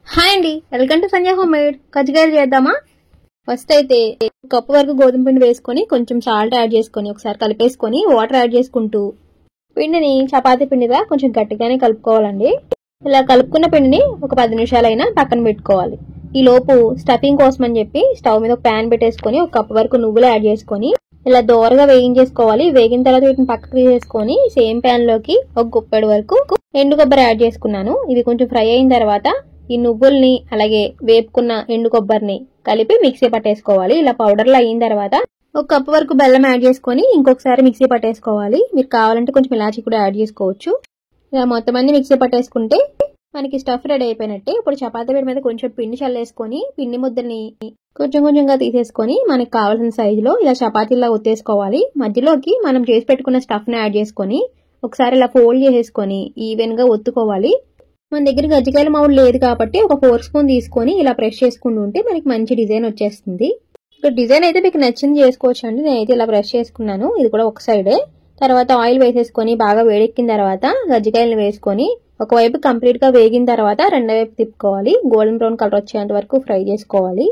Hi అండి, welcome to Sanjay home made. కజ్జికాయలు చేద్దామా? ఫస్ట్ అయితే ఒక కప్పు వరకు గోధుమ పిండి వేసుకొని కొంచెం సాల్ట్ యాడ్ చేసుకొని ఒకసారి కలిపేసుకొని వాటర్ యాడ్ చేసుకుంటూ పిండిని చపాతీ పిండిగా కొంచెం గట్టిగానే కలుపుకోవాలండి. ఇలా కలుపుకున్న పిండిని ఒక 10 నిమిషాలైనా పక్కన పెట్టుకోవాలి. ఈ లోపు స్టఫింగ్ కోసం అని చెప్పి స్టవ్ మీద ఒక ప్యాన్ పెట్టేసుకొని ఒక కప్పు వరకు నువ్వులు యాడ్ చేసుకొని ఇలా దోరగా వేగించేసుకోవాలి. వేగిన తర్వాత వీటిని పక్కకు తీసేసుకొని సేమ్ ప్యాన్ లోకి ఒక గుప్పెడు వరకు ఎండు కొబ్బరి యాడ్ చేసుకున్నాను. ఇది కొంచెం ఫ్రై అయిన తర్వాత ఈ నువ్వుల్ని అలాగే వేపుకున్న ఎండు కొబ్బరిని కలిపి మిక్సీ పట్టేసుకోవాలి. ఇలా పౌడర్లు అయిన తర్వాత ఒక కప్పు వరకు బెల్లం యాడ్ చేసుకొని ఇంకొకసారి మిక్సీ పట్టేసుకోవాలి. మీరు కావాలంటే కొంచెం ఇలాచీ కూడా యాడ్ చేసుకోవచ్చు. ఇలా మొత్తం అన్ని మిక్సీ పట్టేసుకుంటే మనకి స్టఫ్ రెడీ అయిపోయినట్టే. ఇప్పుడు చపాతీ పిండి మీద కొంచెం పిండి చల్లేసుకొని పిండి ముద్దల్ని కొంచెం కొంచెంగా తీసేసుకొని మనకి కావాల్సిన సైజులో ఇలా చపాతీలా ఒత్తేసుకోవాలి. మధ్యలోకి మనం చేసి పెట్టుకున్న స్టఫ్ ని యాడ్ చేసుకొని ఒకసారి ఇలా ఫోల్డ్ చేసేసుకొని ఈవెన్ గా ఒత్తుకోవాలి. మన దగ్గర గజ్జికాయల మౌల్డ్ లేదు కాబట్టి ఒక 4 స్పూన్ తీసుకొని ఇలా ప్రెస్ చేసుకుంటూ ఉంటే మనకి మంచి డిజైన్ వచ్చేస్తుంది. ఇక్కడ డిజైన్ అయితే మీకు నచ్చింది చేసుకోవచ్చు అండి. నేనైతే ఇలా ప్రెస్ చేసుకున్నాను. ఇది కూడా ఒక సైడే. తర్వాత ఆయిల్ వేసేసుకొని బాగా వేడెక్కిన తర్వాత గజ్జికాయలను వేసుకొని ఒకవైపు కంప్లీట్ గా వేగిన తర్వాత రెండో వైపు తిప్పుకోవాలి. గోల్డెన్ బ్రౌన్ కలర్ వచ్చేంత వరకు ఫ్రై చేసుకోవాలి.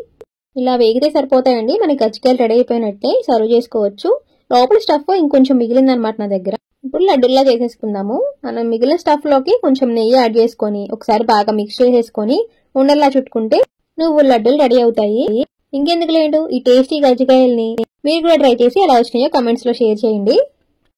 ఇలా వేగితే సరిపోతాయండి. మనకి గజ్జికాయలు రెడీ అయిపోయినట్టే. సర్వ్ చేసుకోవచ్చు. లోపల స్టఫ్ ఇంకొంచెం మిగిలిందనమాట నా దగ్గర. ఇప్పుడు లడ్డూల్లా చేసేసుకుందాము. మనం మిగిలిన స్టఫ్ లోకి కొంచెం నెయ్యి యాడ్ చేసుకొని ఒకసారి బాగా మిక్స్ చేసేసుకొని ఉండల్లా చుట్టుకుంటే నువ్వు లడ్డూలు రెడీ అవుతాయి. ఇంకెందుకు లేదు, ఈ టేస్టీ గజ్జికాయల్ని మీరు కూడా ట్రై చేసి ఎలా వచ్చినాయో కమెంట్స్ లో షేర్ చేయండి.